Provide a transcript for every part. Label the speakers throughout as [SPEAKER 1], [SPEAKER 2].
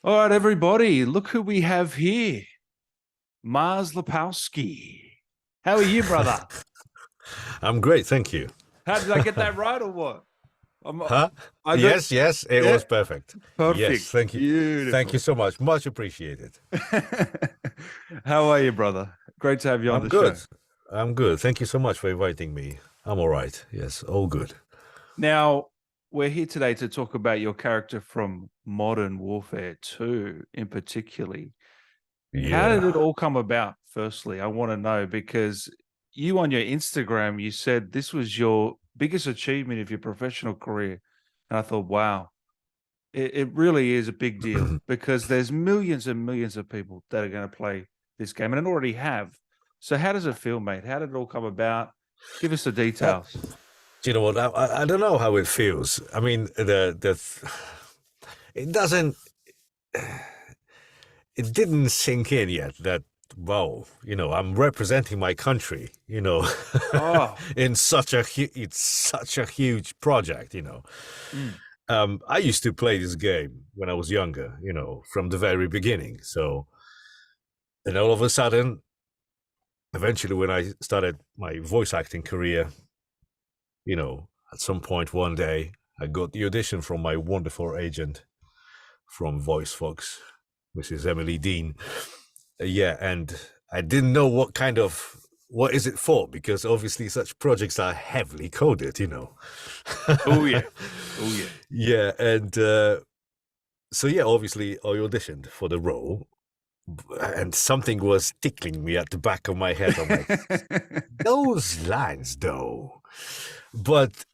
[SPEAKER 1] All right, everybody, look who we have here. Mars Lipowski. How are you, brother?
[SPEAKER 2] I'm great, thank you.
[SPEAKER 1] How did I get that right or what? I'm,
[SPEAKER 2] Huh?
[SPEAKER 1] I got
[SPEAKER 2] Yes, it
[SPEAKER 1] yeah,
[SPEAKER 2] was perfect. Yes,
[SPEAKER 1] perfect.
[SPEAKER 2] thank you. Thank you
[SPEAKER 1] Beautiful.
[SPEAKER 2] so much. Much appreciated.
[SPEAKER 1] How are you, brother? Great to have you on
[SPEAKER 2] I'm
[SPEAKER 1] the
[SPEAKER 2] good.
[SPEAKER 1] show.
[SPEAKER 2] I'm good. Thank you so much for inviting me. I'm all right. Yes, all good.
[SPEAKER 1] Now, we're here today to talk about your character from Modern Warfare 2 in particularly. How did it
[SPEAKER 2] Yeah.
[SPEAKER 1] all come about? Firstly, I want to know because you on your Instagram, you said this was your biggest achievement of your professional career. And I thought, wow, it really is a big deal because there's millions and millions of people that are going to play this game and already have. So how does it feel, mate? How did it all come about? Give us the
[SPEAKER 2] Uh,
[SPEAKER 1] details.
[SPEAKER 2] do you know what? I don't know how it feels. I mean, it doesn't. It didn't sink in yet that wow, I'm representing my country,
[SPEAKER 1] Oh,
[SPEAKER 2] in it's such a huge project,
[SPEAKER 1] mm,
[SPEAKER 2] I used to play this game when I was younger, from the very beginning. So, and all of a sudden, eventually, when I started my voice acting career, at some point one day, I got the audition from my wonderful agent from Voice Fox, Mrs. Emily Dean. Yeah, and I didn't know what is it for because obviously such projects are heavily coded,
[SPEAKER 1] oh yeah, oh yeah.
[SPEAKER 2] Yeah, and so yeah, obviously I auditioned for the role, and something was tickling me at the back of my head. I'm like, those lines though. But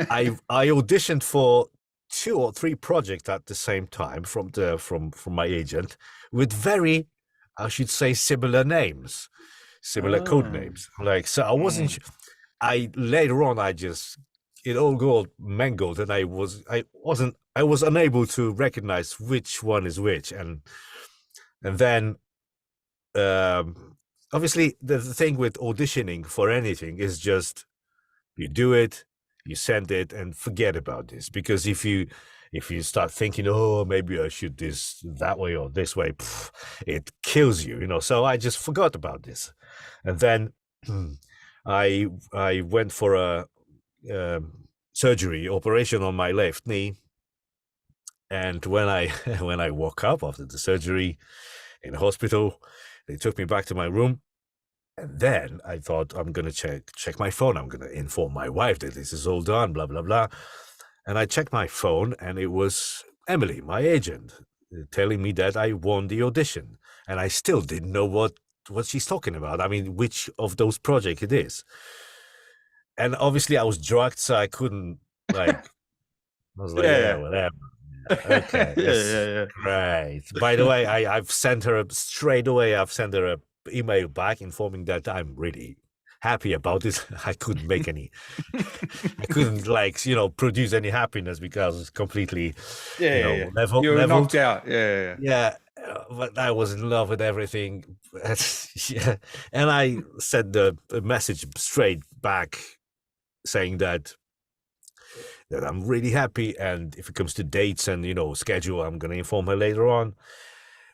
[SPEAKER 2] I auditioned for two or three projects at the same time from my agent with very, I should say, similar names, similar code
[SPEAKER 1] Oh,
[SPEAKER 2] names. Like, so I wasn't
[SPEAKER 1] mm.
[SPEAKER 2] I later on I just it all got mangled, and I was unable to recognize which one is which. And then obviously the thing with auditioning for anything is just you do it, you send it, and forget about this. Because if you start thinking, oh, maybe I should this that way or this way, it kills you, So I just forgot about this, and then I went for a surgery operation on my left knee, and when I when I woke up after the surgery in the hospital, they took me back to my room. And then I thought I'm gonna check my phone. I'm gonna inform my wife that this is all done, blah blah blah. And I checked my phone, and it was Emily, my agent, telling me that I won the audition. And I still didn't know what she's talking about. I mean, which of those projects it is. And obviously, I was drugged, so I couldn't like. I was like, yeah,
[SPEAKER 1] Yeah,
[SPEAKER 2] whatever.
[SPEAKER 1] yeah.
[SPEAKER 2] Yeah, okay,
[SPEAKER 1] Yeah,
[SPEAKER 2] that's
[SPEAKER 1] yeah,
[SPEAKER 2] great. By the way, I've sent her straight away. I've sent her a email back informing that I'm really happy about this. I couldn't make any, I couldn't like produce any happiness because it's completely,
[SPEAKER 1] yeah, yeah, yeah. You were knocked
[SPEAKER 2] leveled.
[SPEAKER 1] out. Yeah, yeah,
[SPEAKER 2] Yeah, but I was in love with everything. Yeah, and I sent the message straight back saying that I'm really happy. And if it comes to dates and schedule, I'm gonna inform her later on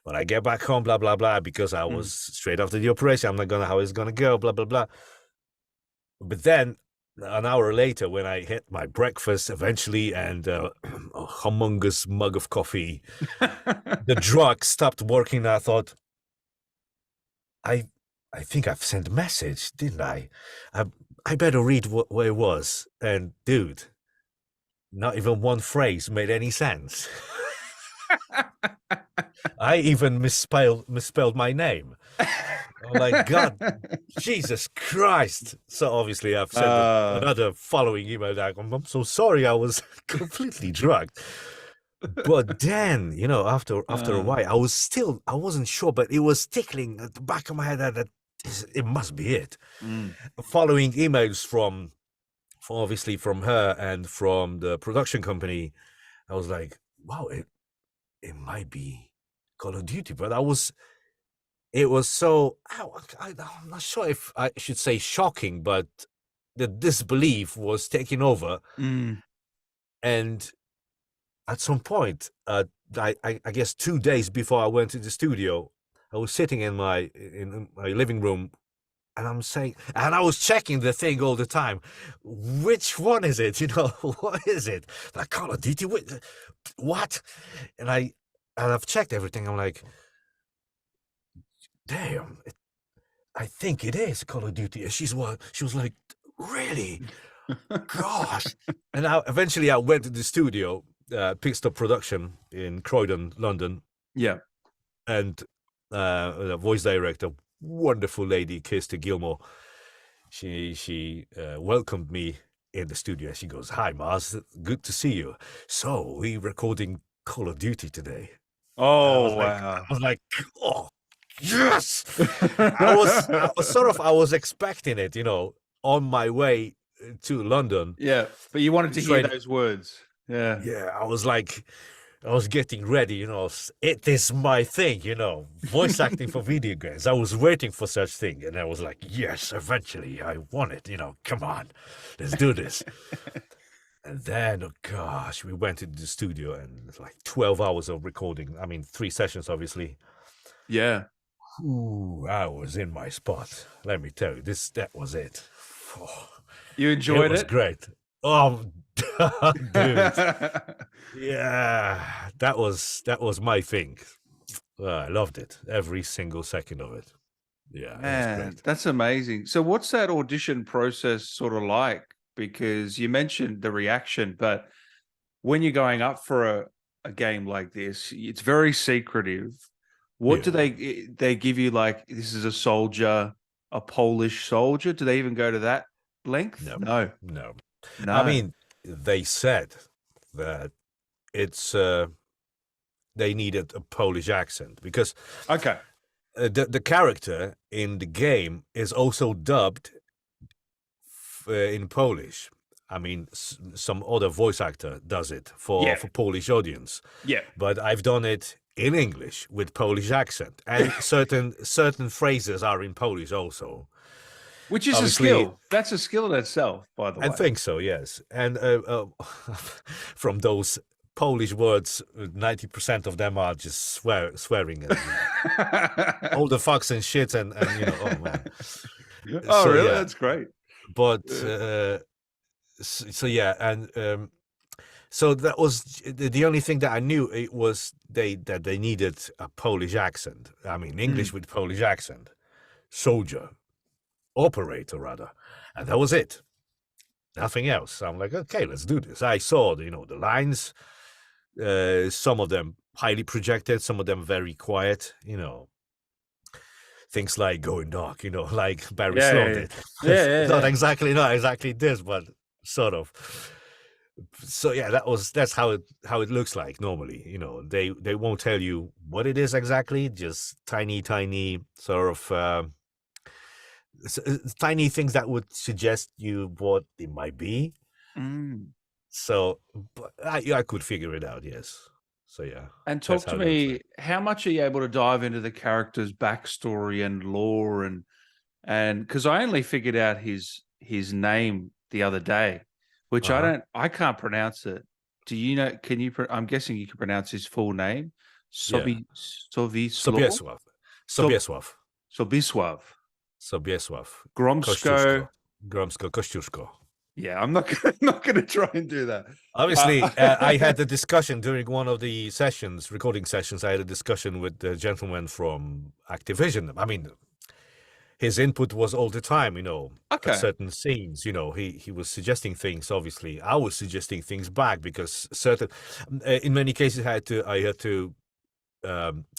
[SPEAKER 2] when I get back home. Blah blah blah. Because I
[SPEAKER 1] yeah.
[SPEAKER 2] was straight after the operation. I'm not gonna how it's gonna go. Blah blah blah. But then an hour later, when I had my breakfast eventually and a humongous mug of coffee,
[SPEAKER 1] Mm.
[SPEAKER 2] the drug stopped working. I thought I I think I've sent a message, didn't I? I, I better read what it was. And dude, not even one phrase made any sense. I even misspelled my name. I'm like, God, Jesus Christ. So obviously I've sent
[SPEAKER 1] uh,
[SPEAKER 2] another following email that I'm so sorry I was completely drugged. But then, after a
[SPEAKER 1] uh,
[SPEAKER 2] while, I wasn't sure, but it was tickling at the back of my head that it must be it.
[SPEAKER 1] mm.
[SPEAKER 2] Following emails obviously from her and from the production company, I was like, wow, it might be Call of Duty, but it was so, I'm not sure if I should say shocking, but the disbelief was taking over.
[SPEAKER 1] Mm.
[SPEAKER 2] And at some point, I guess 2 days before I went to the studio, I was sitting in my living room, and I'm saying, and I was checking the thing all the time. Which one is it? You know, what is it? Like Call of Duty? What? And I've checked everything. I'm like, damn, I think it is Call of Duty. And she was like, really? Gosh. And eventually I went to the studio, Pit Stop Production in Croydon, London.
[SPEAKER 1] Yeah.
[SPEAKER 2] And the voice director, wonderful lady, Kirsty Gilmore, she welcomed me in the studio. She goes, "Hi, Mars, good to see you. So we recording Call of Duty today."
[SPEAKER 1] Oh, wow.
[SPEAKER 2] I was like, oh, yes. I was expecting it, you know, on my way to London.
[SPEAKER 1] Yeah, but you wanted to hear those words. Yeah.
[SPEAKER 2] Yeah, I was getting ready, you know. It is my thing, you know, voice acting for video games. I was waiting for such thing, and I was like, yes, eventually I want it, you know. Come on, let's do this. And then, oh gosh, we went into the studio, and it's like 12 hours of recording. I mean, 3 sessions, obviously.
[SPEAKER 1] Yeah.
[SPEAKER 2] Ooh, I was in my spot. Let me tell you, that was it. Oh,
[SPEAKER 1] you enjoyed it?
[SPEAKER 2] It was great. Oh, dude. Yeah, that was my thing. I loved it, every single second of it. Yeah,
[SPEAKER 1] man, that's amazing. So what's that audition process sort of like? Because you mentioned the reaction, but when you're going up for a game like this, it's very secretive. What do they give you? Like, this is a soldier, a Polish soldier? Do they even go to that length? No.
[SPEAKER 2] I mean, they said that it's they needed a Polish accent because the character in the game is also dubbed in Polish. I mean, some other voice actor does it for Polish audience.
[SPEAKER 1] Yeah,
[SPEAKER 2] but I've done it in English with Polish accent, and certain phrases are in Polish also.
[SPEAKER 1] Which is obviously a skill. That's a skill in itself, by the way.
[SPEAKER 2] I think so, yes. And from those Polish words, 90% of them are just swearing. All the fucks and shit, and you know, oh man.
[SPEAKER 1] Oh, so, really? Yeah. That's great.
[SPEAKER 2] But so yeah, and so that was the only thing that I knew. It was that they needed a Polish accent. I mean, English with Polish accent. Soldier. Operator, rather. And that was it. Nothing else. I'm like, okay, let's do this. I saw, you know, the lines. Some of them highly projected, some of them very quiet, you know. Things like going dark, you know, like Barry Sloan did. Not exactly this, but sort of. So yeah, that's how it looks like normally. You know, they won't tell you what it is exactly, just tiny sort of tiny things that would suggest you what it might be. So but I could figure it out, yes. So yeah.
[SPEAKER 1] And talk to me, how much are you able to dive into the character's backstory and lore, and because I only figured out his name the other day, which I can't pronounce it. Do you know? Can you? I'm guessing you can pronounce his full name.
[SPEAKER 2] Sobieslaw.
[SPEAKER 1] Gromsko
[SPEAKER 2] Kościuszko.
[SPEAKER 1] Yeah, I'm not gonna try and do that.
[SPEAKER 2] Obviously, I had a discussion during one of the recording sessions. I had a discussion with the gentleman from Activision. I mean, his input was all the time, you know, certain scenes, you know, he was suggesting things. Obviously, I was suggesting things back because in many cases I had to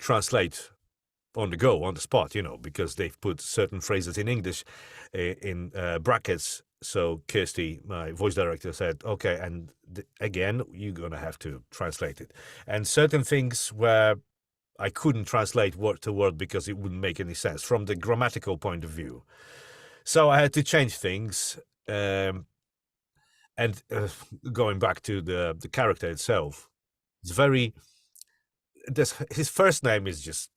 [SPEAKER 2] translate on the go, on the spot, you know, because they've put certain phrases in English in brackets. So Kirsty, my voice director, said, okay, and again, you're going to have to translate it. And certain things where I couldn't translate word to word because it wouldn't make any sense from the grammatical point of view. So I had to change things. And going back to the character itself, it's very... his first name is just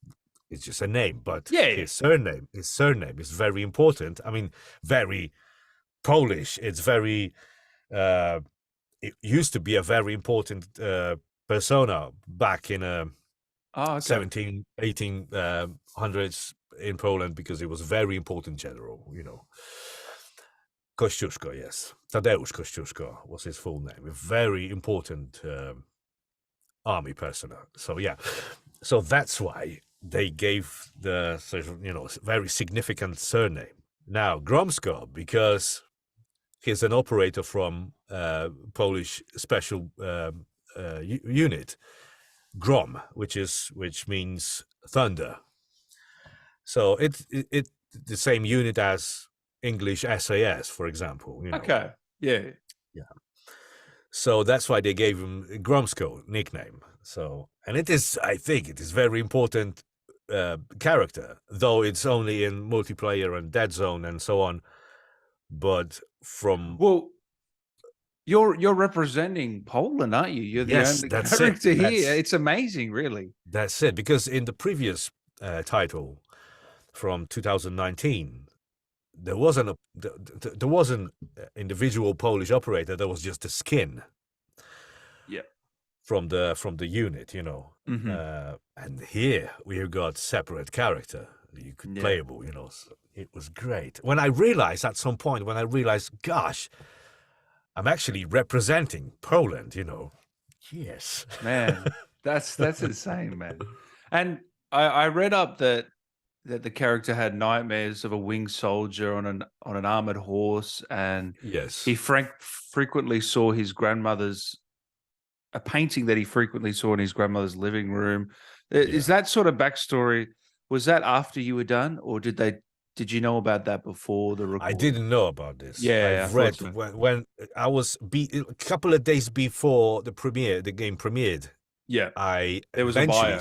[SPEAKER 2] a name, but his surname is very important. I mean, very Polish. It's very it used to be a very important persona back in
[SPEAKER 1] Oh, okay.
[SPEAKER 2] 17, 1800s in Poland, because it was very important general, Kościuszko, yes. Tadeusz Kościuszko was his full name. A very important army persona. So, yeah. So that's why they gave the sort of, very significant surname. Now, Gromsko, because he's an operator from Polish special unit, Grom, which means thunder. So it's the same unit as English SAS, for example.
[SPEAKER 1] Okay. Yeah.
[SPEAKER 2] Yeah. So that's why they gave him Gromsko nickname. So, and I think it is very important character, though it's only in multiplayer and Dead Zone and so on. But
[SPEAKER 1] well, you're representing Poland, aren't you? You're the only character here. It's amazing, really.
[SPEAKER 2] That's it. Because in the previous title from 2019, there wasn't individual Polish operator. There was just a skin.
[SPEAKER 1] Yeah.
[SPEAKER 2] From the unit, and here we've got separate character. You could playable, So it was great. When I realized at some point, gosh, I'm actually representing Poland, Yes.
[SPEAKER 1] Man, that's insane, man. And I read up that the character had nightmares of a winged soldier on an armored horse, and
[SPEAKER 2] yes,
[SPEAKER 1] he frequently saw his grandmother's a painting that he frequently saw in his grandmother's living room. Is that sort of backstory? Was that after you were done, or did you know about that before the recording?
[SPEAKER 2] I didn't know about this.
[SPEAKER 1] Yeah,
[SPEAKER 2] I've read when I was a couple of days before the game premiered.
[SPEAKER 1] Yeah,
[SPEAKER 2] there was a bio.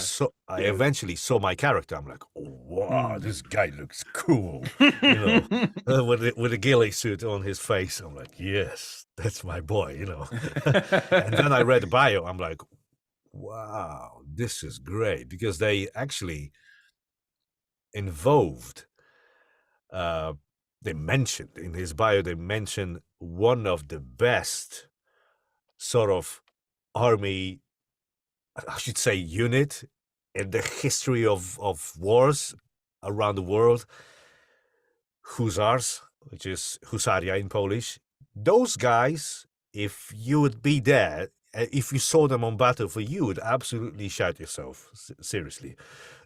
[SPEAKER 2] I eventually saw my character. I'm like, oh, wow, this guy looks cool. With a ghillie suit on his face. I'm like, yes, that's my boy. And then I read the bio. I'm like, wow, this is great, because they actually involved. They mentioned in his bio. They mentioned one of the best sort of army, I should say, unit in the history of wars around the world. Hussars, which is Husaria in Polish. Those guys, if you would be there, if you saw them on battlefield, you would absolutely shout yourself. Seriously,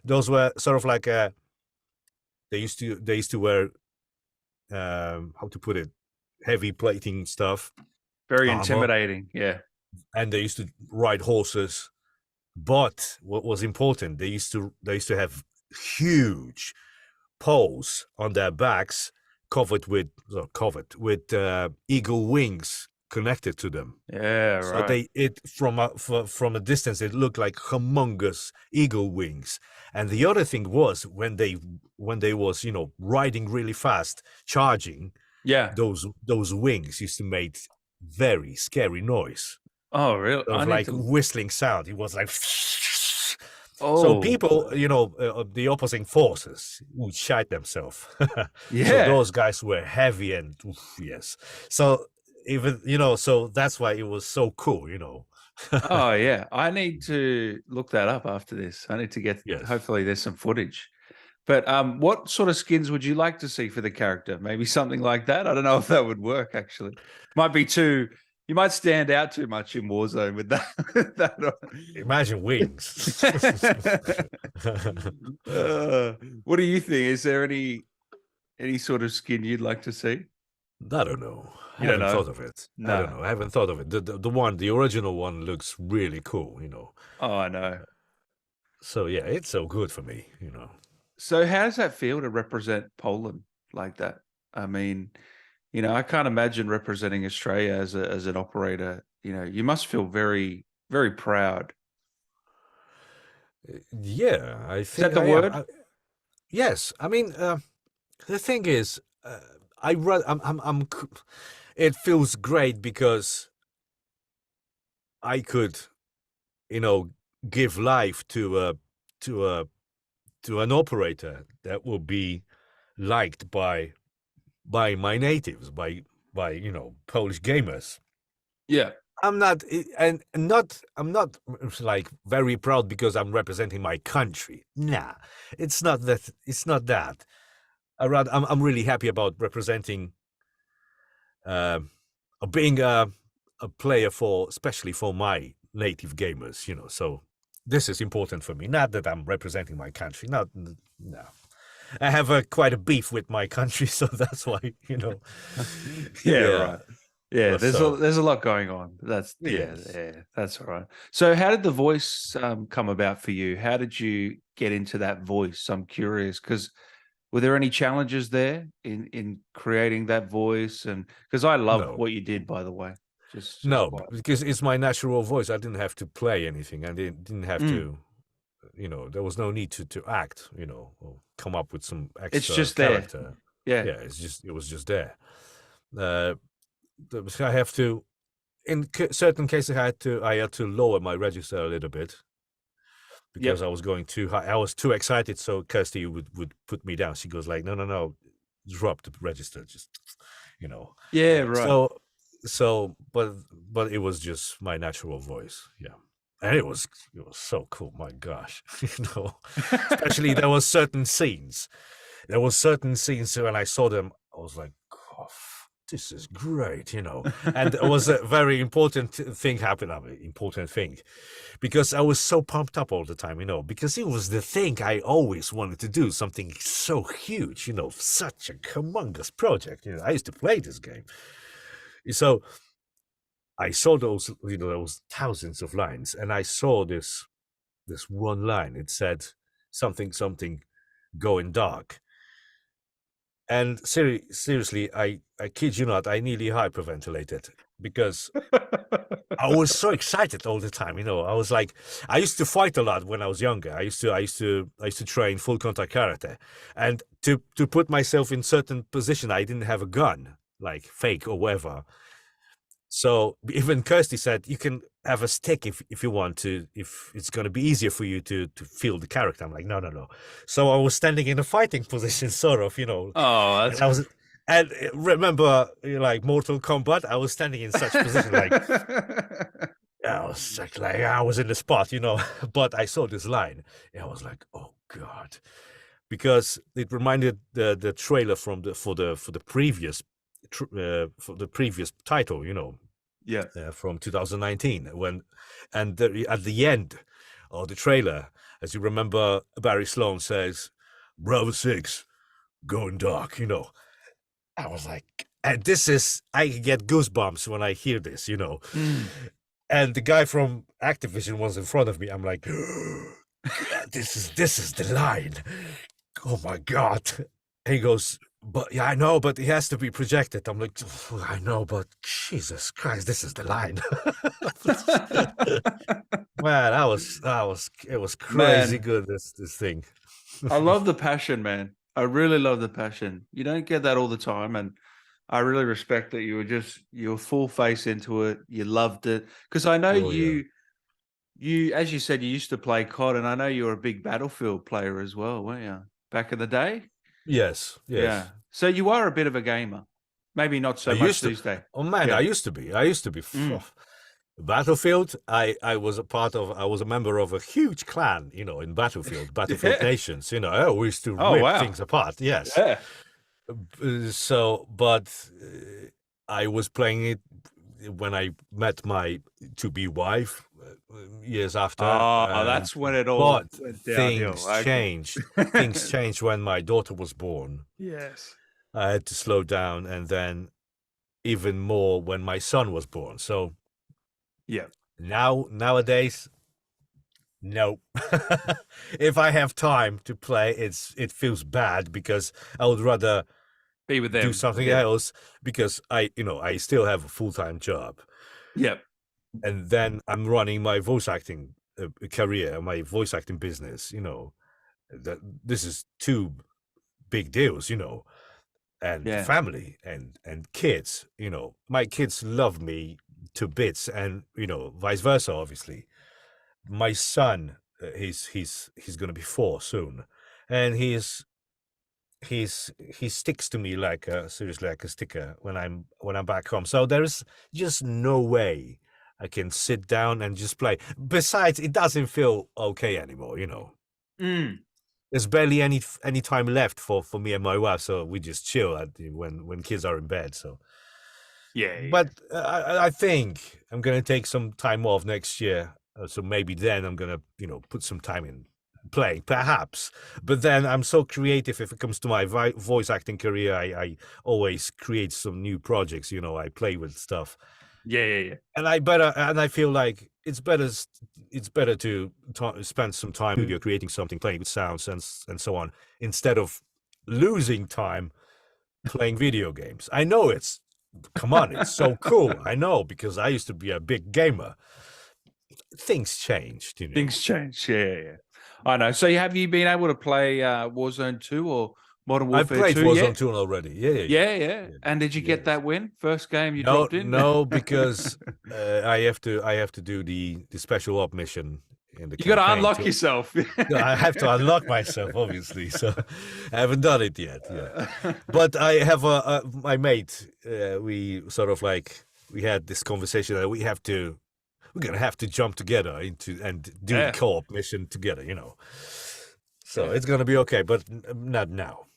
[SPEAKER 2] those were sort of like they used to wear how to put it, heavy plating stuff.
[SPEAKER 1] Very intimidating, yeah.
[SPEAKER 2] And they used to ride horses. But what was important, they used to have huge poles on their backs, covered with eagle wings connected to them.
[SPEAKER 1] Yeah, right.
[SPEAKER 2] So from a distance, it looked like humongous eagle wings. And the other thing was, when they was riding really fast, charging, those wings used to make very scary noise.
[SPEAKER 1] Oh, really?
[SPEAKER 2] Like whistling sound. It was like. So people, the opposing forces would shite themselves.
[SPEAKER 1] Yeah.
[SPEAKER 2] So those guys were heavy and yes. So even so that's why it was so cool.
[SPEAKER 1] Oh yeah, I need to look that up after this. I need to get.
[SPEAKER 2] Yes.
[SPEAKER 1] Hopefully, there's some footage. But what sort of skins would you like to see for the character? Maybe something like that. I don't know if that would work. Actually, might be too. You might stand out too much in Warzone with that.
[SPEAKER 2] Imagine wings.
[SPEAKER 1] What do you think? Is there any sort of skin you'd like to see?
[SPEAKER 2] I don't know. I haven't thought of it. No. I don't know. I haven't thought of it. The original one looks really cool,
[SPEAKER 1] Oh, I know.
[SPEAKER 2] So yeah, it's so good for me,
[SPEAKER 1] So how does that feel to represent Poland like that? I mean, I can't imagine representing Australia as an operator. You must feel very, very proud.
[SPEAKER 2] Yeah, I think.
[SPEAKER 1] Is that the word?
[SPEAKER 2] Yes, I mean, the thing is, it feels great because I could, give life to an operator that will be liked by my natives, by Polish gamers.
[SPEAKER 1] Yeah.
[SPEAKER 2] I'm not, I'm not like very proud because I'm representing my country. Nah, it's not that. It's not that. I'm really happy about representing, uh, being a player for, especially for my native gamers. So this is important for me. Not that I'm representing my country. Not, no. I have quite a beef with my country, so that's why.
[SPEAKER 1] Yeah,
[SPEAKER 2] Yeah.
[SPEAKER 1] right. Yeah,
[SPEAKER 2] So
[SPEAKER 1] there's a lot going on.
[SPEAKER 2] yes.
[SPEAKER 1] That's all right. So how did the voice come about for you? How did you get into that voice? I'm curious because were there any challenges there in creating that voice? And because I love
[SPEAKER 2] No.
[SPEAKER 1] what you did, by the way. Just
[SPEAKER 2] No,
[SPEAKER 1] quite.
[SPEAKER 2] because it's my natural voice. I didn't have to play anything. I didn't have
[SPEAKER 1] Mm,
[SPEAKER 2] to, there was no need to act, or come up with some
[SPEAKER 1] it's
[SPEAKER 2] extra
[SPEAKER 1] just there.
[SPEAKER 2] character.
[SPEAKER 1] Yeah.
[SPEAKER 2] Yeah, it was just there. Uh, I have to, in certain cases, I had to lower my register a little bit because
[SPEAKER 1] Yep.
[SPEAKER 2] I was going too high. I was too excited. So Kirsty would put me down. She goes like, no, no, no, drop the register. Just, you know,
[SPEAKER 1] Yeah, right.
[SPEAKER 2] so but it was just my natural voice. Yeah. And it was so cool. My gosh. Especially there was certain scenes when I saw them, I was like, oh, this is great. And it was a very important thing happened. Important thing, because I was so pumped up all the time, because it was the thing I always wanted to do, something so huge, such a humongous project. I used to play this game. So I saw those thousands of lines, and I saw this one line. It said something going dark. And seriously, I kid you not, I nearly hyperventilated because I was so excited all the time. I was like, I used to fight a lot when I was younger. I used to train full contact karate, and to put myself in certain position, I didn't have a gun, like fake or whatever. So even Kirsty said you can have a stick if you want to, if it's going to be easier for you to feel the character. I'm like, no, no, no. So I was standing in a fighting position, sort of,
[SPEAKER 1] Oh,
[SPEAKER 2] and
[SPEAKER 1] that's
[SPEAKER 2] I was, and remember, like Mortal Kombat, I was standing in such position, like I was like I was in the spot, But I saw this line, and I was like, oh god, because it reminded the trailer from for the previous for the previous title,
[SPEAKER 1] yeah.
[SPEAKER 2] from 2019 at the end of the trailer, as you remember, Barry Sloan says, Bravo 6 going dark. I was like, and I get goosebumps when I hear this.
[SPEAKER 1] Mm.
[SPEAKER 2] And the guy from Activision was in front of me. I'm like, this is the line. Oh my god. And he goes, but yeah, I know, but it has to be projected. I'm like, I know, but Jesus Christ, this is the line. Man, it was crazy
[SPEAKER 1] Man,
[SPEAKER 2] good, this thing.
[SPEAKER 1] I love the passion, man. I really love the passion. You don't get that all the time, and I really respect that you were full face into it. You loved it because I know
[SPEAKER 2] Oh yeah.
[SPEAKER 1] you as you said you used to play COD, and I know you were a big Battlefield player as well, weren't you? Back in the day,
[SPEAKER 2] Yes,
[SPEAKER 1] yeah.
[SPEAKER 2] yes.
[SPEAKER 1] So you are a bit of a gamer, maybe not
[SPEAKER 2] I
[SPEAKER 1] so much
[SPEAKER 2] used to.
[SPEAKER 1] these days.
[SPEAKER 2] Oh man,
[SPEAKER 1] Yeah.
[SPEAKER 2] I used to be. I used to be.
[SPEAKER 1] Mm.
[SPEAKER 2] Battlefield. I was a part of. I was a member of a huge clan. In Battlefield
[SPEAKER 1] Yeah.
[SPEAKER 2] Nations. We used to
[SPEAKER 1] Oh
[SPEAKER 2] rip
[SPEAKER 1] wow.
[SPEAKER 2] things apart. Yes.
[SPEAKER 1] Yeah.
[SPEAKER 2] So, but I was playing it when I met my to-be wife years after.
[SPEAKER 1] Oh, that's when it all
[SPEAKER 2] But
[SPEAKER 1] went downhill. Okay.
[SPEAKER 2] Things changed when my daughter was born.
[SPEAKER 1] Yes.
[SPEAKER 2] I had to slow down, and then even more when my son was born. So
[SPEAKER 1] Yeah.
[SPEAKER 2] nowadays, no. If I have time to play, it feels bad because I would rather
[SPEAKER 1] Be with
[SPEAKER 2] do
[SPEAKER 1] them.
[SPEAKER 2] something
[SPEAKER 1] Yeah.
[SPEAKER 2] else, because I still have a full-time job,
[SPEAKER 1] Yep.
[SPEAKER 2] and then I'm running my voice acting career, my voice acting business. That this is two big deals, and
[SPEAKER 1] Yeah.
[SPEAKER 2] family and kids. My kids love me to bits, and vice versa. Obviously, my son, he's gonna be 4 soon, and he sticks to me like seriously like a sticker when I'm back home. So there's just no way I can sit down and just play. Besides, it doesn't feel okay anymore, you know. There's barely any time left for me and my wife, so we just chill when kids are in bed. So but I think I'm gonna take some time off next year, so maybe then I'm gonna put some time in playing, perhaps. But then I'm so creative if it comes to my voice acting career. I always create some new projects. I play with stuff.
[SPEAKER 1] Yeah.
[SPEAKER 2] And I feel like it's better to spend some time with you creating something, playing with sounds and so on, instead of losing time playing video games. I know come on, it's so cool. I know, because I used to be a big gamer. Things changed,
[SPEAKER 1] Things changed. Yeah. I know. So have you been able to play Warzone 2 or Modern Warfare 2
[SPEAKER 2] I played Warzone
[SPEAKER 1] yet?
[SPEAKER 2] 2 already.
[SPEAKER 1] Yeah. And did you get that win? First game you dropped in?
[SPEAKER 2] No, because I have to do the special op mission in the.
[SPEAKER 1] You got to unlock yourself.
[SPEAKER 2] I have to unlock myself, obviously. So I haven't done it yet. Yeah, but I have my mate. We sort of we had this conversation that we're gonna have to jump together and do the co-op mission together. So it's gonna be okay, but not now.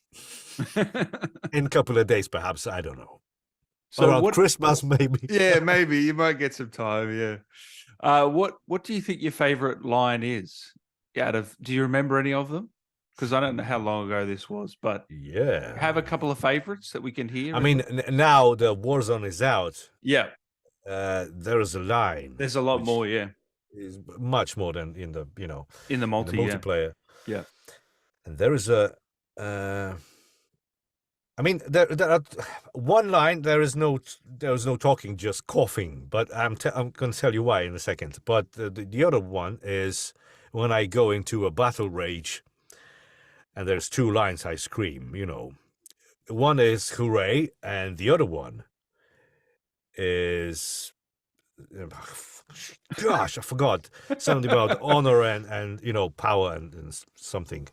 [SPEAKER 2] In a couple of days, perhaps. I don't know. So around Christmas, maybe.
[SPEAKER 1] Yeah, maybe you might get some time. Yeah. What do you think your favorite line is? Do you remember any of them? Because I don't know how long ago this was, but have a couple of favorites that we can hear.
[SPEAKER 2] I mean, now the Warzone is out.
[SPEAKER 1] Yeah.
[SPEAKER 2] There is a line.
[SPEAKER 1] There's a lot more. Yeah.
[SPEAKER 2] Is much more than in the
[SPEAKER 1] in the
[SPEAKER 2] multiplayer.
[SPEAKER 1] Yeah.
[SPEAKER 2] And there is a. I mean, there are one line. There is no talking, just coughing. But I'm going to tell you why in a second. But the other one is when I go into a battle rage, and there's two lines I scream. One is "hooray," and the other one is, gosh, I forgot something about honor and power and something.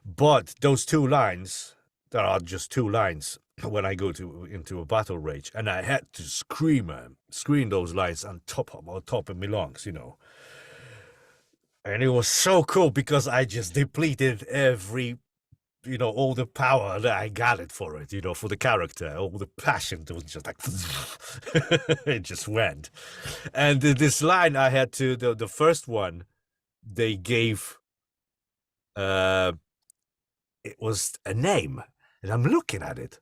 [SPEAKER 2] But those two lines. There are just two lines when I go into a battle rage, and I had to scream those lines on top of my lungs, And it was so cool because I just depleted every, all the power that I got for it, for the character, all the passion. It was just like, it just went. And this line I had to, the first one, they gave, it was a name. And I'm looking at it,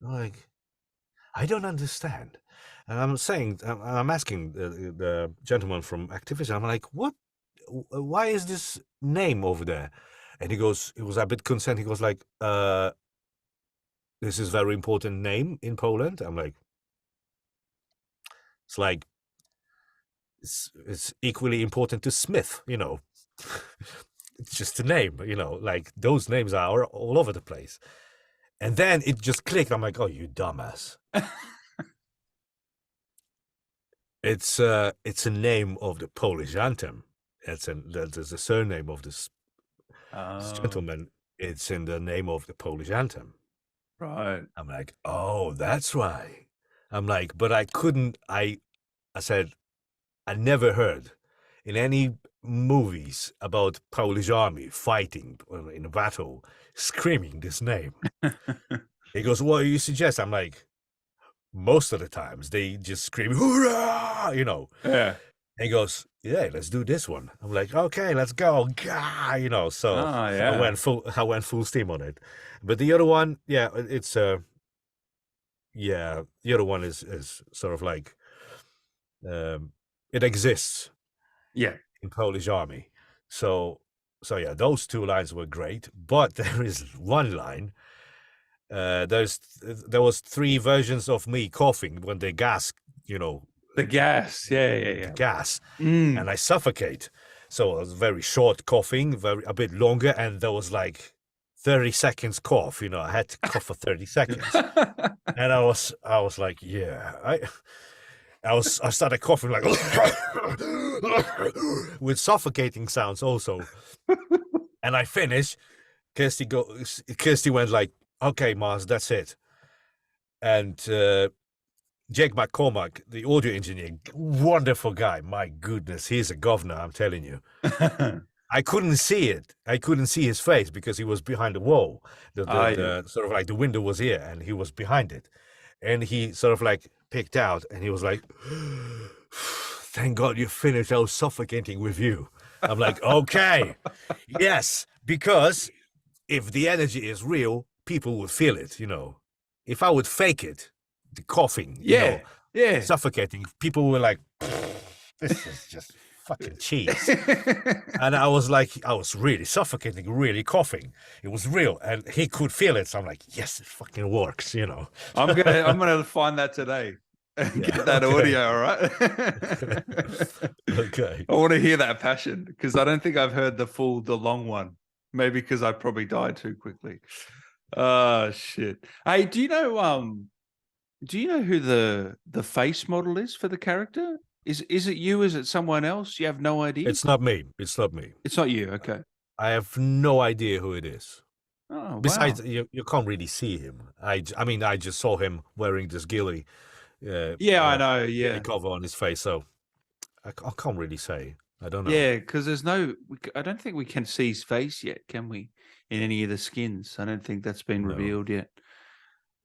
[SPEAKER 2] like, I don't understand. And I'm asking the gentleman from Activision, I'm like, what? Why is this name over there? And he was a bit concerned. He goes like, this is very important name in Poland. I'm like, it's like, it's equally important to Smith, It's just a name, like those names are all over the place. And then it just clicked. I'm like, oh, you dumbass. It's a name of the Polish anthem. That's the surname of this gentleman. It's in the name of the Polish anthem.
[SPEAKER 1] Right.
[SPEAKER 2] I'm like, oh, that's why. I'm like, but I said, I never heard in any movies about Polish army fighting in a battle, screaming this name. He goes, what do you suggest? I'm like, most of the times they just scream, hoorah,
[SPEAKER 1] Yeah.
[SPEAKER 2] And he goes, yeah, let's do this one. I'm like, okay, let's go. Gah, so I went full steam on it. But the other one, it's the other one is sort of like, it exists.
[SPEAKER 1] Yeah.
[SPEAKER 2] In Polish army. So yeah, those two lines were great, but there is one line. There was three versions of me coughing when the gas,
[SPEAKER 1] the gas,
[SPEAKER 2] the gas, and I suffocate. So it was very short coughing, a bit longer, and there was like 30 seconds cough. I had to cough for 30 seconds, and I was like, yeah, I started coughing like with suffocating sounds also. And I finished. Kirsty went like, okay, Mars, that's it. And Jake McCormack, the audio engineer, wonderful guy. My goodness, he's a governor, I'm telling you. I couldn't see it. I couldn't see his face because he was behind the wall. The sort of like the window was here and he was behind it. And he sort of like picked out and he was like, thank God you finished. I was suffocating with you. I'm like, okay, yes, because if the energy is real, people would feel it, you know. If I would fake it, the coughing,
[SPEAKER 1] yeah,
[SPEAKER 2] suffocating, people were like, this is just fucking cheese. And I was like, I was really suffocating, really coughing. It was real, and he could feel it. So I'm like, yes, it fucking works, you know.
[SPEAKER 1] I'm gonna find that today. Get that audio, all right?
[SPEAKER 2] Okay.
[SPEAKER 1] I want to hear that passion because I don't think I've heard the long one. Maybe because I probably died too quickly. Oh shit. Hey, do you know who the face model is for the character? Is it you? Is it someone else? You have no idea?
[SPEAKER 2] It's not me. It's not me.
[SPEAKER 1] It's not you, okay.
[SPEAKER 2] I have no idea who it is.
[SPEAKER 1] Oh,
[SPEAKER 2] Besides,
[SPEAKER 1] wow.
[SPEAKER 2] you can't really see him. I mean, I just saw him wearing this ghillie.
[SPEAKER 1] Yeah, I know. Yeah,
[SPEAKER 2] cover on his face, so I can't really say. I don't know.
[SPEAKER 1] yeah, because there's no. I don't think we can see his face yet, can we? In any of the skins, I don't think that's been
[SPEAKER 2] No.
[SPEAKER 1] revealed yet.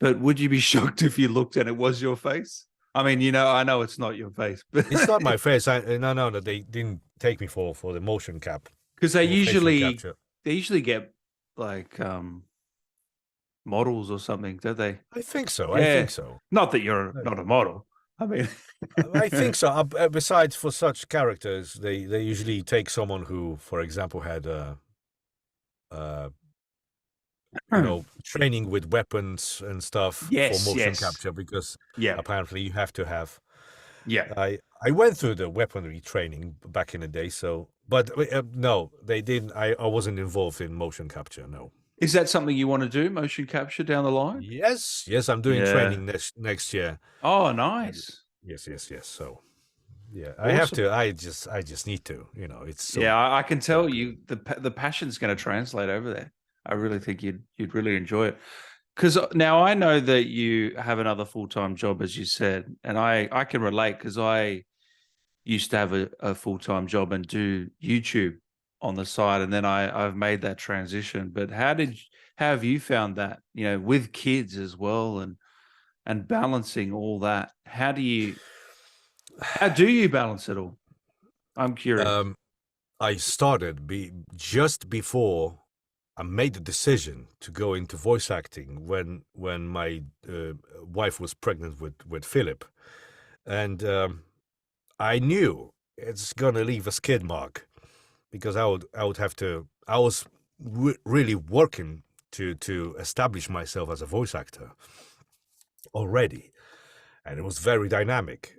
[SPEAKER 1] But would you be shocked if you looked and it was your face? I mean, you know, I know it's not your face, but
[SPEAKER 2] It's not my face. No, they didn't take me for the motion cap
[SPEAKER 1] because they
[SPEAKER 2] facial
[SPEAKER 1] usually
[SPEAKER 2] capture.
[SPEAKER 1] get like models or something, don't they?
[SPEAKER 2] I think so.
[SPEAKER 1] Yeah.
[SPEAKER 2] I think so.
[SPEAKER 1] Not that you're not a model. I mean,
[SPEAKER 2] I think so. Besides, for such characters, they usually take someone who, for example, had training with weapons and stuff for motion capture, because apparently you have to have.
[SPEAKER 1] Yeah.
[SPEAKER 2] I went through the weaponry training back in the day, so but no, they didn't. I wasn't involved in motion capture. No.
[SPEAKER 1] Is that something you want to do, motion capture down the line?
[SPEAKER 2] Yes, I'm doing training next year.
[SPEAKER 1] Oh, nice.
[SPEAKER 2] Yes. So, yeah,
[SPEAKER 1] Awesome.
[SPEAKER 2] I have to. I just need to. You know, it's so,
[SPEAKER 1] I can tell you the passion's going to translate over there. I really think you'd really enjoy it. Because now I know that you have another full-time job, as you said, and I can relate because I used to have a full-time job and do YouTube on the side, and then I've made that transition. But how have you found that, you know, with kids as well and balancing all that? How do you balance it all? I'm curious.
[SPEAKER 2] I started just before I made the decision to go into voice acting when my wife was pregnant with Philip, and I knew it's gonna leave a skid mark, because I would have to. I was really working to establish myself as a voice actor already, and it was very dynamic,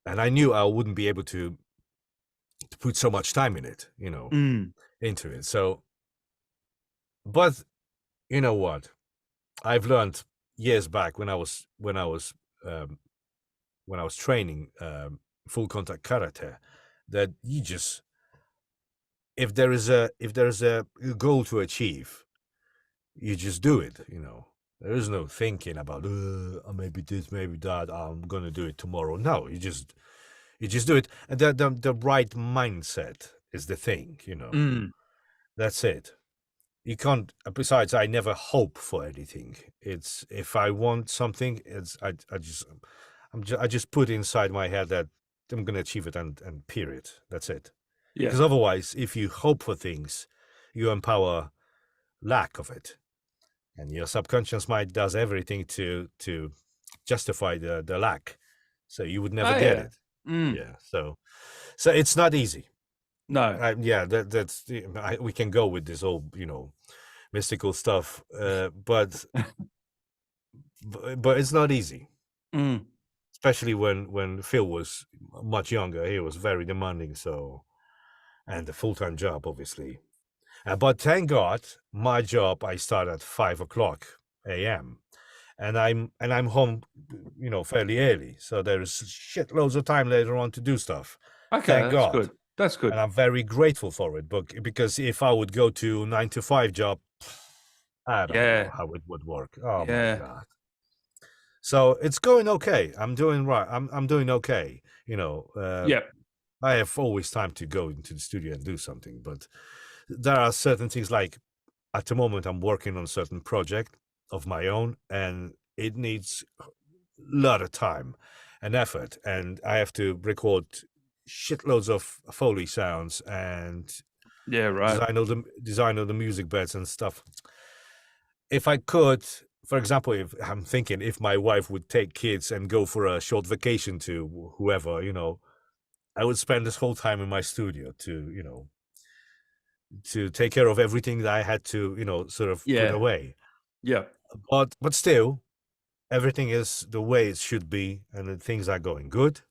[SPEAKER 2] and I knew I wouldn't be able to put so much time in it, you know, into it. So, but you know what? I've learned years back when I was training full contact karate, that you just, if there is a goal to achieve, you just do it. You know, there is no thinking about maybe this, maybe that. I'm gonna do it tomorrow. No, you just do it, and the right mindset is the thing. You know, that's it. You can't. Besides, I never hope for anything. It's, if I want something, it's I just put inside my head that I'm gonna achieve it, and period. That's it.
[SPEAKER 1] Yeah.
[SPEAKER 2] Because otherwise, if you hope for things, you empower lack of it, and your subconscious mind does everything to justify the lack, so you would never get it. Yeah. So it's not easy.
[SPEAKER 1] No.
[SPEAKER 2] That's we can go with this whole, you know, mystical stuff, but it's not easy. Especially when Phil was much younger. He was very demanding, so, and a full-time job, obviously. But thank God, my job, I start at 5:00 a.m. and I'm home, you know, fairly early. So there's shitloads of time later on to do stuff.
[SPEAKER 1] Okay,
[SPEAKER 2] thank God.
[SPEAKER 1] That's good.
[SPEAKER 2] And I'm very grateful for it. But because if I would go to 9 to 5 job, I don't know how it would work. Oh my God. So it's going okay. I'm doing right. I'm doing okay.
[SPEAKER 1] Yeah.
[SPEAKER 2] I have always time to go into the studio and do something, but there are certain things like at the moment I'm working on a certain project of my own, and it needs a lot of time and effort, and I have to record shitloads of Foley sounds and
[SPEAKER 1] Yeah. Right.
[SPEAKER 2] design all the music beds and stuff. If I could, for example, if I'm thinking if my wife would take kids and go for a short vacation to whoever, I would spend this whole time in my studio to take care of everything that I had to, sort of put
[SPEAKER 1] Yeah.
[SPEAKER 2] away.
[SPEAKER 1] Yeah.
[SPEAKER 2] But still, everything is the way it should be, and the things are going good.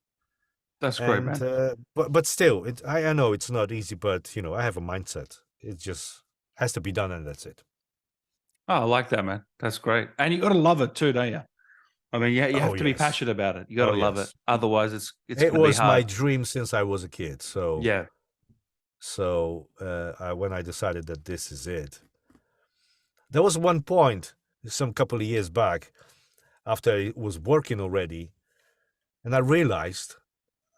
[SPEAKER 1] That's great,
[SPEAKER 2] And
[SPEAKER 1] man.
[SPEAKER 2] but still, I know it's not easy, but I have a mindset. It just has to be done, and that's it.
[SPEAKER 1] Oh, I like that, man. That's great. And you got to love it too, don't you? I mean, you
[SPEAKER 2] Oh
[SPEAKER 1] have to be
[SPEAKER 2] yes,
[SPEAKER 1] passionate about it. You got
[SPEAKER 2] oh
[SPEAKER 1] to love it.
[SPEAKER 2] yes.
[SPEAKER 1] Otherwise, it's
[SPEAKER 2] It
[SPEAKER 1] going to be
[SPEAKER 2] was my
[SPEAKER 1] hard.
[SPEAKER 2] dream since I was a kid.
[SPEAKER 1] Yeah.
[SPEAKER 2] So when I decided that this is it, there was one point, some couple of years back, after I was working already, and I realized,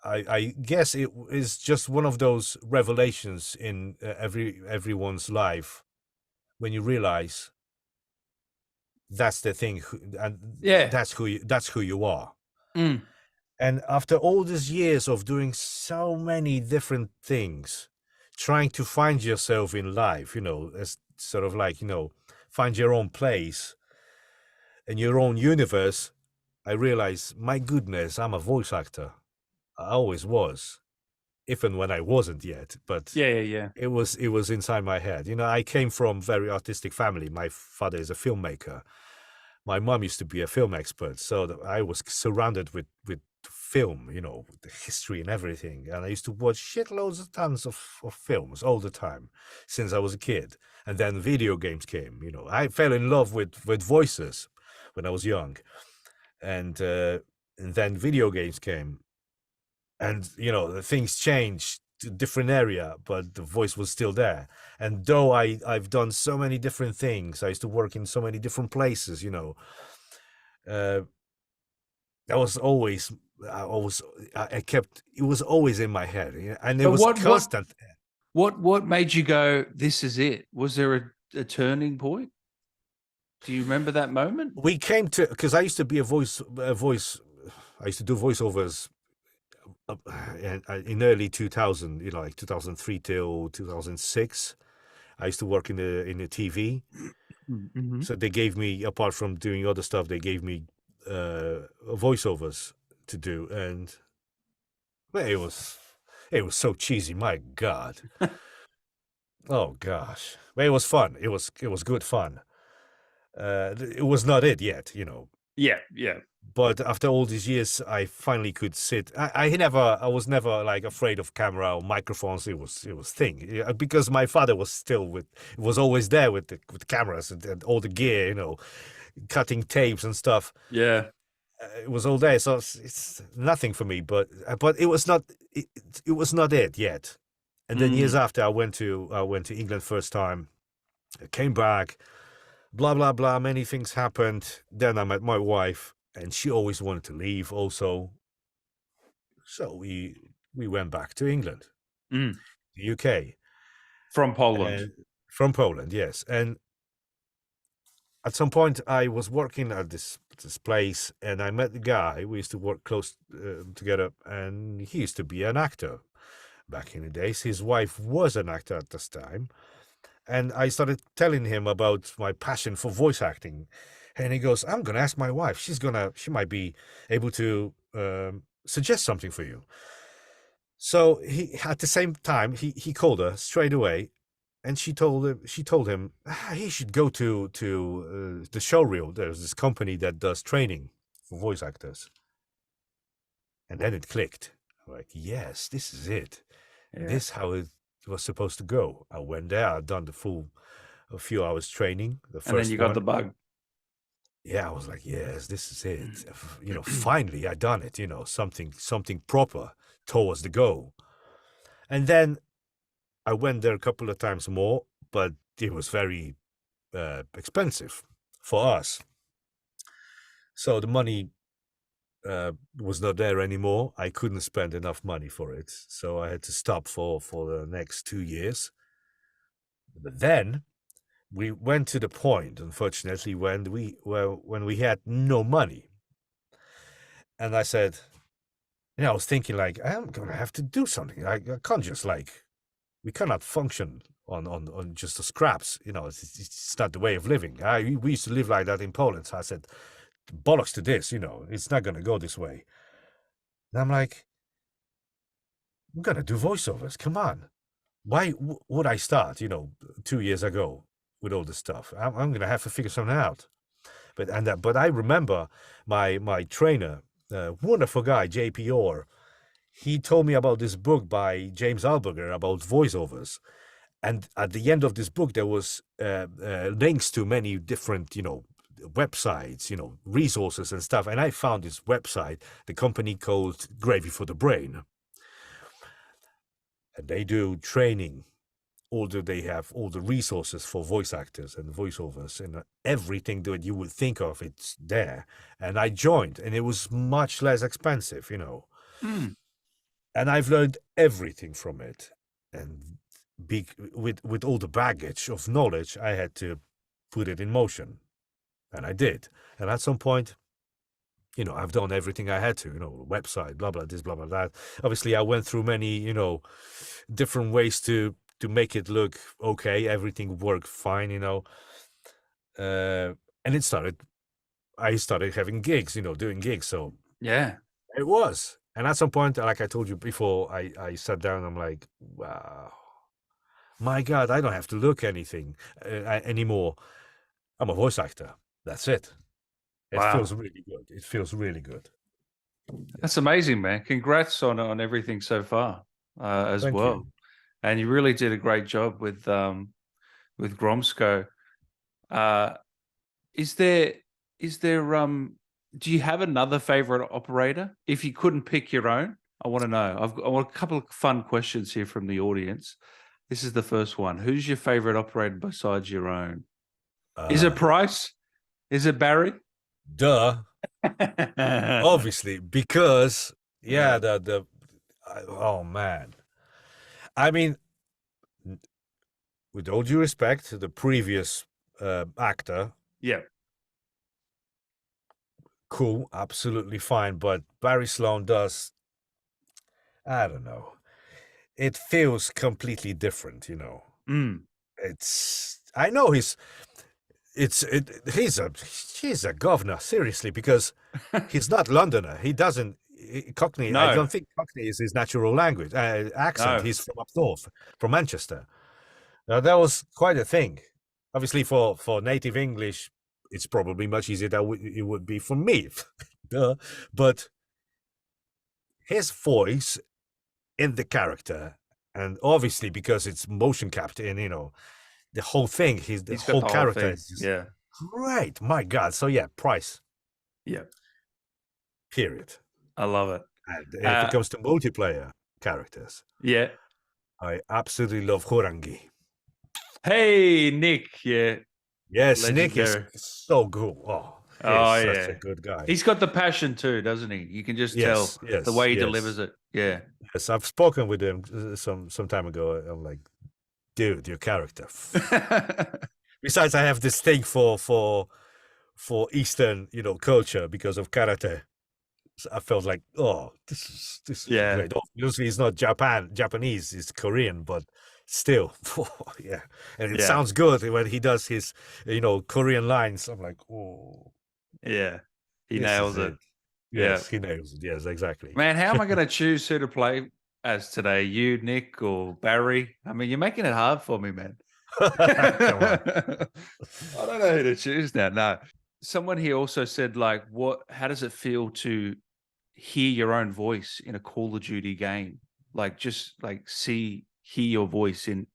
[SPEAKER 2] I guess it is just one of those revelations in everyone's life when you realize that's the thing, and
[SPEAKER 1] Yeah.
[SPEAKER 2] that's who you are.
[SPEAKER 1] Mm.
[SPEAKER 2] And after all these years of doing so many different things, trying to find yourself in life, as sort of like, find your own place and your own universe, I realized, my goodness, I'm a voice actor. I always was, even when I wasn't yet, but
[SPEAKER 1] Yeah. Yeah. Yeah.
[SPEAKER 2] it was inside my head. I came from very artistic family. My father is a filmmaker. My mom used to be a film expert, so I was surrounded with film, with the history and everything. And I used to watch shitloads of tons of films all the time since I was a kid. And then video games came. I fell in love with voices when I was young, and then video games came, and the things changed to different area, but the voice was still there. And though I've done so many different things, I used to work in so many different places, uh that was always I kept it was always in my head, and it
[SPEAKER 1] But
[SPEAKER 2] was constant.
[SPEAKER 1] what made you go, this is it? Was there a turning point? Do you remember that moment?
[SPEAKER 2] We came to, because I used to be a voice I used to do voiceovers in early 2000, like 2003 till 2006. I used to work in the TV.
[SPEAKER 1] Mm-hmm.
[SPEAKER 2] So they gave me, apart from doing other stuff, they gave me voiceovers to do, and well, it was so cheesy. My God, oh gosh, but it was fun. It was good fun. It was not it yet,
[SPEAKER 1] Yeah. Yeah.
[SPEAKER 2] But after all these years, I finally could sit. I was never like afraid of camera or microphones. It was thing. Because my father was was always there with the cameras and all the gear, cutting tapes and stuff.
[SPEAKER 1] Yeah.
[SPEAKER 2] It was all there, so it's nothing for me. But it was not it was not it yet. And then years after, I went to England first time. I came back. Blah blah blah. Many things happened. Then I met my wife, and she always wanted to leave also. So we went back to England,
[SPEAKER 1] Mm.
[SPEAKER 2] the UK,
[SPEAKER 1] From Poland.
[SPEAKER 2] and from Poland, yes. And at some point, I was working at this place, and I met the guy. We used to work close together, and he used to be an actor back in the days. His wife was an actor at this time, and I started telling him about my passion for voice acting, and he goes, "I'm gonna ask my wife. She might be able to suggest something for you." So he, at the same time, he called her straight away, and she told him he should go to the showreel. There's this company that does training for voice actors, and then it clicked. I'm like, yes, this is it.
[SPEAKER 1] Yeah.
[SPEAKER 2] This how it was supposed to go. I went there. I'd done a few hours training. The
[SPEAKER 1] And then
[SPEAKER 2] first
[SPEAKER 1] you got
[SPEAKER 2] one.
[SPEAKER 1] the bug.
[SPEAKER 2] Yeah, I was like, yes, this is it. Finally, I done it. Something proper towards the goal. And then I went there a couple of times more, but it was very expensive for us. So the money was not there anymore. I couldn't spend enough money for it, so I had to stop for the next 2 years. But then we went to the point, unfortunately, when we had no money, and I said, I was thinking like, I'm gonna have to do something. I can't just like, we cannot function on just the scraps. It's not the way of living. We used to live like that in Poland. So I said, bollocks to this. It's not gonna go this way. And I'm like, I'm gonna do voiceovers. Come on, why would I start? 2 years ago with all this stuff. I'm gonna have to figure something out. But I remember my trainer, wonderful guy, JP Orr. He told me about this book by James Alberger about voiceovers, and at the end of this book there was links to many different websites, resources and stuff. And I found this website, the company called Gravy for the Brain, and they do training. Although they have all the resources for voice actors and voiceovers and everything that you would think of, it's there. And I joined, and it was much less expensive,
[SPEAKER 1] Mm.
[SPEAKER 2] And I've learned everything from it. And with all the baggage of knowledge, I had to put it in motion, and I did. And at some point, I've done everything I had to, website, blah blah this, blah blah that. Obviously, I went through many, different ways to make it look okay, everything worked fine, and I started having gigs, doing gigs. So
[SPEAKER 1] Yeah.
[SPEAKER 2] it was. And at some point, like I told you before, I sat down and I'm like, wow, my God, I don't have to look anything anymore. I'm a voice actor. That's it. It
[SPEAKER 1] Wow.
[SPEAKER 2] feels really good. It feels really good.
[SPEAKER 1] That's amazing, man. Congrats on everything so far as
[SPEAKER 2] Thank
[SPEAKER 1] well.
[SPEAKER 2] you.
[SPEAKER 1] And you really did a great job with Gromsko. Is there do you have another favorite operator? If you couldn't pick your own, I want to know. I want a couple of fun questions here from the audience. This is the first one. Who's your favorite operator besides your own? Is it Price? Is it Barry?
[SPEAKER 2] Duh. Obviously, because oh man. I mean, with all due respect, the previous actor,
[SPEAKER 1] yeah,
[SPEAKER 2] cool, absolutely fine. But Barry Sloan does, I don't know. It feels completely different,
[SPEAKER 1] Mm.
[SPEAKER 2] I know he's a governor, seriously, because he's not Londoner. He doesn't Cockney.
[SPEAKER 1] No.
[SPEAKER 2] I don't think Cockney is his natural language accent.
[SPEAKER 1] No.
[SPEAKER 2] He's from up north, from Manchester. Now that was quite a thing. Obviously, for native English, it's probably much easier than it would be for me. Duh. But his voice in the character, and obviously because it's motion captured, and the whole thing, he's the whole character is just great. My God. So yeah, Price.
[SPEAKER 1] Yeah.
[SPEAKER 2] Period.
[SPEAKER 1] I love it.
[SPEAKER 2] And if it comes to multiplayer characters,
[SPEAKER 1] yeah,
[SPEAKER 2] I absolutely love Horangi.
[SPEAKER 1] Hey, Nick. Yeah.
[SPEAKER 2] Yes,
[SPEAKER 1] Legendary.
[SPEAKER 2] Nick is so cool. He's such a good guy.
[SPEAKER 1] He's got the passion too, doesn't he? You can just tell the way he delivers it. Yeah.
[SPEAKER 2] Yes, I've spoken with him some time ago. I'm like, dude, your character. Besides, I have this thing for Eastern, culture because of karate. So I felt like, this is great. Obviously, it's not Japanese, it's Korean, but still, yeah. And it sounds good when he does his, Korean lines. I'm like, oh.
[SPEAKER 1] Yeah. He nails it.
[SPEAKER 2] Yes, he nails it. Yes, exactly.
[SPEAKER 1] Man, how am I going to choose who to play as today? You, Nick, or Barry? I mean, you're making it hard for me, man.
[SPEAKER 2] Come on.
[SPEAKER 1] I don't know who to choose now. No. Someone here also said, like, how does it feel to hear your own voice in a Call of Duty game? Like, just like hear your voice in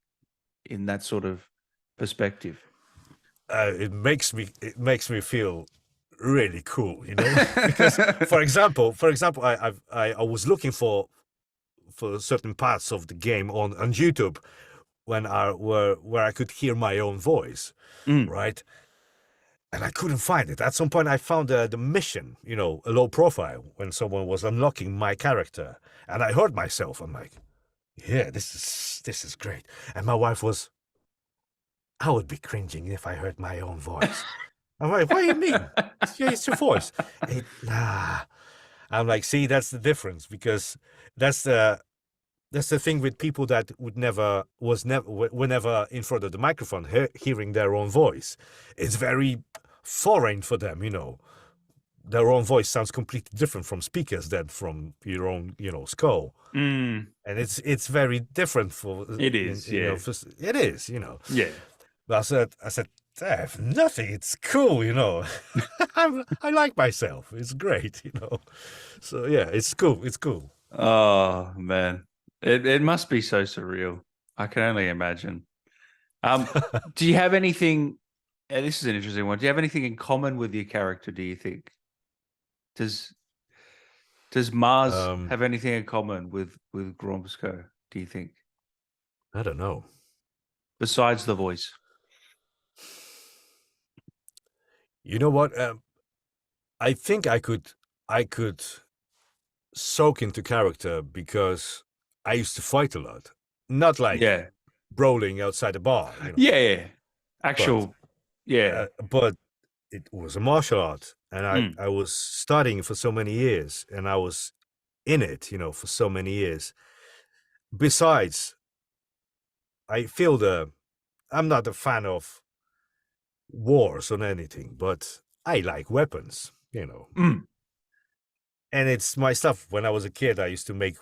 [SPEAKER 1] that sort of perspective.
[SPEAKER 2] It makes me feel really cool, because for example, I was looking for certain parts of the game on YouTube where I could hear my own voice, right? and I couldn't find it. At some point, I found the mission, you know, a low profile when someone was unlocking my character, and I heard myself. I'm like, yeah, this is great. And my wife was, I would be cringing if I heard my own voice. I'm like, what do you mean? It's your voice. Nah. I'm like, see, that's the difference, because that's the thing with people that were never in front of the microphone, hearing their own voice. It's very foreign for them, you know. Their own voice sounds completely different from speakers than from your own, you know, skull.
[SPEAKER 1] Mm.
[SPEAKER 2] And it's very different for
[SPEAKER 1] It is,
[SPEAKER 2] you
[SPEAKER 1] yeah.
[SPEAKER 2] know, it is, you know.
[SPEAKER 1] Yeah.
[SPEAKER 2] But I said, I have nothing. It's cool, you know. I like myself. It's great, you know. So yeah, it's cool. It's cool.
[SPEAKER 1] Oh man, it must be so surreal. I can only imagine. Do you have anything? This is an interesting one. Do you have anything in common with your character? Do you think? Does Mars have anything in common with Gromsko? Do you think?
[SPEAKER 2] I don't know.
[SPEAKER 1] Besides the voice.
[SPEAKER 2] You know what? I think I could soak into character because I used to fight a lot. Not like brawling outside a bar. You know?
[SPEAKER 1] Yeah. Actual.
[SPEAKER 2] But it was a martial art, and I was studying for so many years, and I was in it, you know, for so many years. Besides, I feel I'm not a fan of wars or anything, but I like weapons, you know. And it's my stuff. When I was a kid, I used to make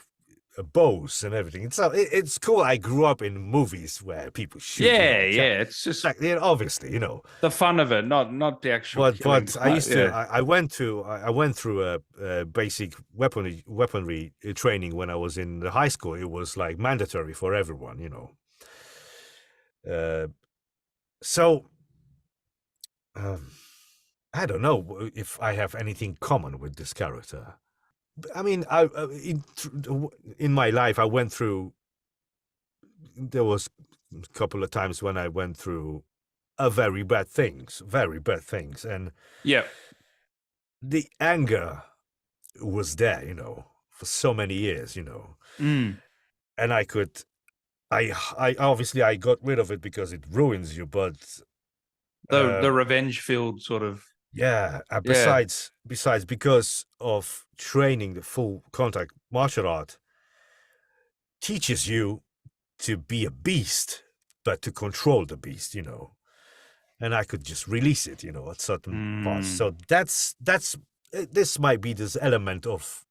[SPEAKER 2] bows and everything. It's cool. I grew up in movies where people shoot.
[SPEAKER 1] Yeah. It's just
[SPEAKER 2] like, obviously, you know,
[SPEAKER 1] the fun of it, not the actual.
[SPEAKER 2] But I used to. I went through a basic weaponry training when I was in the high school. It was like mandatory for everyone, you know. So I don't know if I have anything common with this character. I mean, in my life, I went through. There was a couple of times when I went through very bad things, and the anger was there, you know, for so many years, you know, and I obviously I got rid of it because it ruins you, but
[SPEAKER 1] the revenge-filled sort of.
[SPEAKER 2] Besides, because of training, the full contact martial art teaches you to be a beast, but to control the beast, you know. And I could just release it, you know, at certain parts. So this might be this element of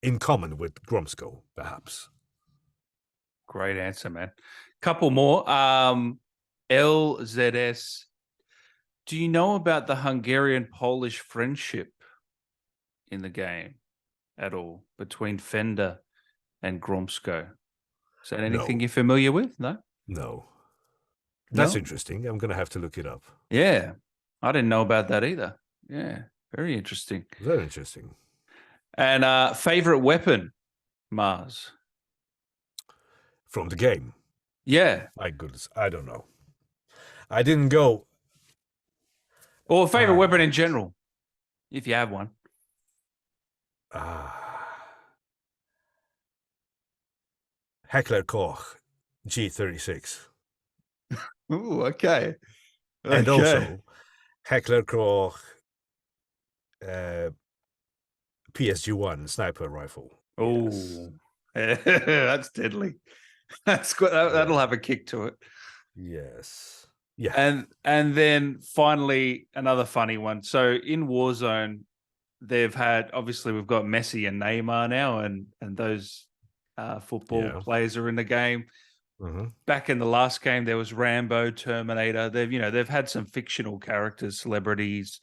[SPEAKER 2] in common with Gromsko, perhaps.
[SPEAKER 1] Great answer, man. Couple more. LZS. Do you know about the Hungarian-Polish friendship in the game at all between Fender and Gromsko? Is that anything you're familiar with? No?
[SPEAKER 2] No. That's interesting. I'm going to have to look it up.
[SPEAKER 1] Yeah. I didn't know about that either. Yeah. Very interesting.
[SPEAKER 2] Very interesting.
[SPEAKER 1] And favorite weapon, Mars?
[SPEAKER 2] From the game?
[SPEAKER 1] Yeah.
[SPEAKER 2] My goodness. I don't know. I didn't go...
[SPEAKER 1] Or favorite weapon in general, if you have one.
[SPEAKER 2] Heckler Koch G36.
[SPEAKER 1] Ooh, okay.
[SPEAKER 2] And also Heckler Koch PSG-1 sniper rifle.
[SPEAKER 1] Oh, yes. That's deadly. That's good. That'll have a kick to it.
[SPEAKER 2] Yes. Yeah.
[SPEAKER 1] And then finally another funny one. So in Warzone, they've had, obviously we've got Messi and Neymar now, and those football players are in the game. Back in the last game, there was Rambo, Terminator. They've had some fictional characters, celebrities.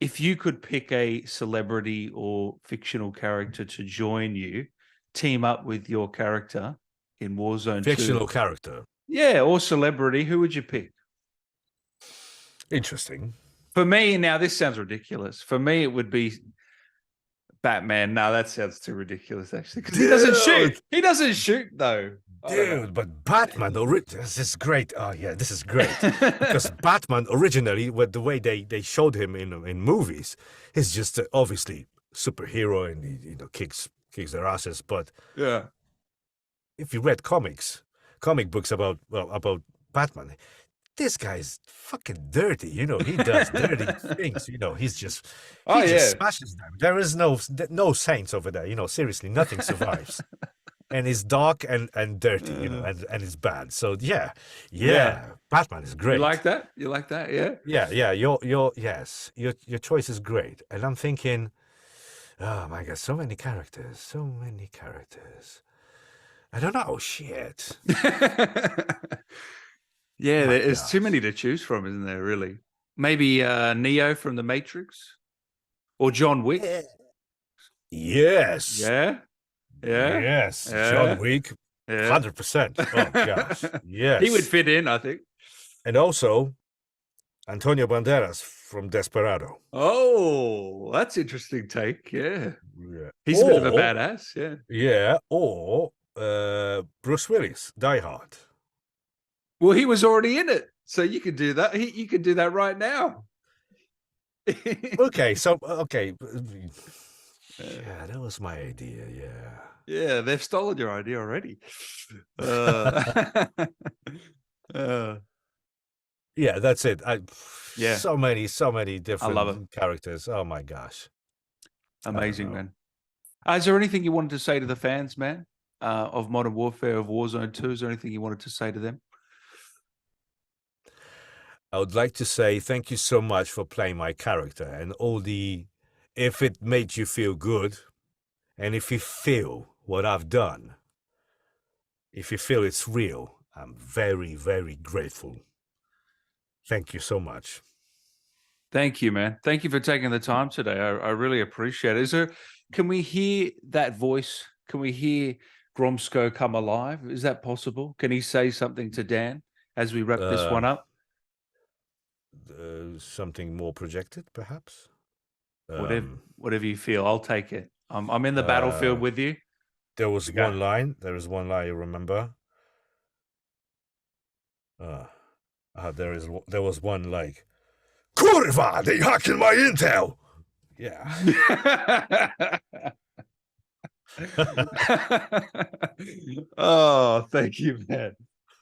[SPEAKER 1] If you could pick a celebrity or fictional character to join you, team up with your character in Warzone 2.
[SPEAKER 2] Fictional character.
[SPEAKER 1] Yeah, or celebrity, who would you pick?
[SPEAKER 2] Interesting.
[SPEAKER 1] For me, now this sounds ridiculous. For me, it would be Batman. No, that sounds too ridiculous, actually, because he doesn't shoot. He doesn't shoot, though.
[SPEAKER 2] Dude, but Batman, this is great. Oh yeah, this is great because Batman originally, with the way they showed him in movies, he's just obviously superhero and he kicks their asses. But
[SPEAKER 1] Yeah.
[SPEAKER 2] if you read comic books about Batman, this guy's fucking dirty. He does dirty things. He's just just smashes them. There is no saints over there. Seriously, nothing survives. And it's dark and dirty, and it's bad. So yeah, Batman is great.
[SPEAKER 1] You like that? You like that? Yeah.
[SPEAKER 2] Yeah. Your choice is great. And I'm thinking, oh my god, so many characters. I don't know, shit.
[SPEAKER 1] Yeah, there's too many to choose from, isn't there? Really? Maybe Neo from the Matrix, or John Wick.
[SPEAKER 2] Yes.
[SPEAKER 1] Yeah. Yeah.
[SPEAKER 2] Yes.
[SPEAKER 1] Yeah.
[SPEAKER 2] John Wick. 100%. Oh gosh. Yes.
[SPEAKER 1] He would fit in, I think.
[SPEAKER 2] And also Antonio Banderas from Desperado.
[SPEAKER 1] Oh, that's interesting take. Yeah. He's a bit of a badass. Yeah.
[SPEAKER 2] Yeah. Or Bruce Willis, Die Hard.
[SPEAKER 1] Well, he was already in it, so you could do that. You could do that right now.
[SPEAKER 2] Okay. Yeah, that was my idea. Yeah.
[SPEAKER 1] Yeah, they've stolen your idea already.
[SPEAKER 2] Yeah, that's it. So many
[SPEAKER 1] I love
[SPEAKER 2] different characters. Oh my gosh.
[SPEAKER 1] Amazing, man. Is there anything you wanted to say to the fans, man, of Modern Warfare, of Warzone 2? Is there anything you wanted to say to them?
[SPEAKER 2] I would like to say thank you so much for playing my character and if it made you feel good, and if you feel what I've done, if you feel it's real, I'm very, very grateful. Thank you so much.
[SPEAKER 1] Thank you, man. Thank you for taking the time today. I really appreciate it. Can we hear that voice? Can we hear Gromsko come alive? Is that possible? Can he say something to Dan as we wrap this one up?
[SPEAKER 2] Something more projected, perhaps?
[SPEAKER 1] Whatever you feel, I'll take it. I'm in the battlefield with you.
[SPEAKER 2] There was one line. There is one line you remember. There was one like, "Kurva, they hacking my intel." Yeah.
[SPEAKER 1] Oh, thank you, man.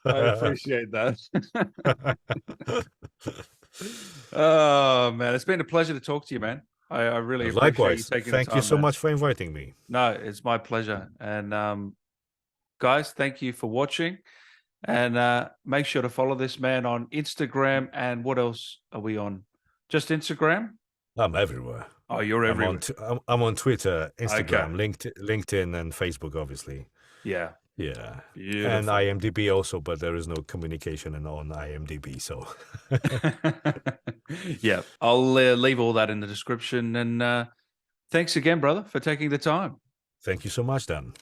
[SPEAKER 1] I appreciate that. Oh man, it's been a pleasure to talk to you, man. I really appreciate
[SPEAKER 2] Likewise.
[SPEAKER 1] You taking
[SPEAKER 2] Thank
[SPEAKER 1] the time,
[SPEAKER 2] you so
[SPEAKER 1] man.
[SPEAKER 2] much for inviting me.
[SPEAKER 1] No, it's my pleasure. And guys, thank you for watching. And make sure to follow this man on Instagram. And what else are we on? Just Instagram?
[SPEAKER 2] I'm everywhere.
[SPEAKER 1] Oh, you're everywhere.
[SPEAKER 2] I'm on Twitter, Instagram, LinkedIn, and Facebook, obviously.
[SPEAKER 1] Yeah.
[SPEAKER 2] Yeah.
[SPEAKER 1] Beautiful.
[SPEAKER 2] And IMDb also, but there is no communication on IMDb, so.
[SPEAKER 1] Yeah, I'll leave all that in the description. And thanks again, brother, for taking the time.
[SPEAKER 2] Thank you so much, Dan.